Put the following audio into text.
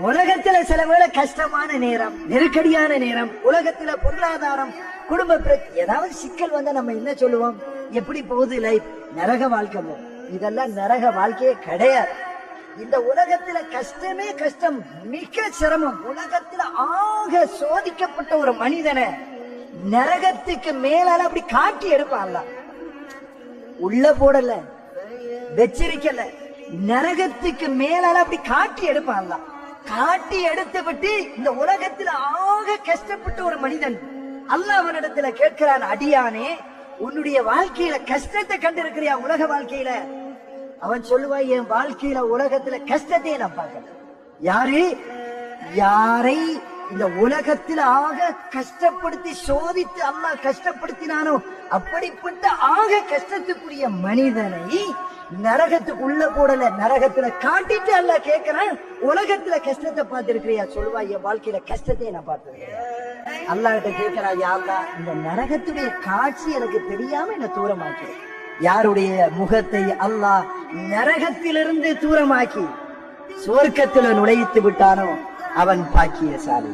உலகத்துல சில வேளை கஷ்டமான நேரம், நெருக்கடியான நேரம், உலகத்துல பொருளாதாரம், குடும்ப ஏதாவது சிக்கல் வந்தா நம்ம என்ன சொல்லுவோம்? எப்படி போகுது லைஃப்? நரக வாழ்க்கை. இதெல்லாம் நரக வாழ்க்கையே கிடையாது. இந்த உலகத்துல கஷ்டமே கஷ்டம், மிக சிரமம். உலகத்துல ஆக சோதிக்கப்பட்ட ஒரு மனிதனை நரகத்துக்கு மேலால அப்படி காட்டி எடுப்பான்ல, உள்ள போடல, வெச்சரிக்கல, நரகத்துக்கு மேலால அப்படி காட்டி எடுப்பான்ல. காட்டி எடுத்து விட்டு இந்த உலகத்துல ஆக கஷ்டப்பட்ட ஒரு மனிதன் அல்லாஹ் அவனிடத்துல கேட்கிறான், அடியானே உன்னுடைய வாழ்க்கையில கஷ்டத்தை கண்டிருக்கிறியா? உலக வாழ்க்கையில. அவன் சொல்லுவான், என் வாழ்க்கையில உலகத்துல கஷ்டத்தையே நான் பார்க்கல. யாரு யாரை இந்த உலகத்துல ஆக கஷ்டப்படுத்தி சோதித்து அல்லாஹ் கஷ்டப்படுத்தினானோ அப்படிப்பட்ட ஆக கஷ்டத்துக்குரிய மனிதனை நரகத்துக்கு உள்ள போடல, நரகத்துல காட்டிட்டு அல்லாஹ் கேட்கிறான், உலகத்துல கஷ்டத்தை பார்த்திருக்கிறியா? சொல்லுவா, என் வாழ்க்கையில கஷ்டத்தையே நான் பார்த்திருக்கேன். அல்லாஹ் கிட்ட கேட்கிறா, யா அல்லாஹ் இந்த நரகத்துடைய காட்சி எனக்கு தெரியாம என்ன தூரமாக்கி. யாருடைய முகத்தை அல்லாஹ் நரகத்திலிருந்து தூரமாக்கி சுவர்க்கத்தில் நுழைத்து விட்டானோ அவன் பாக்கியசாலி.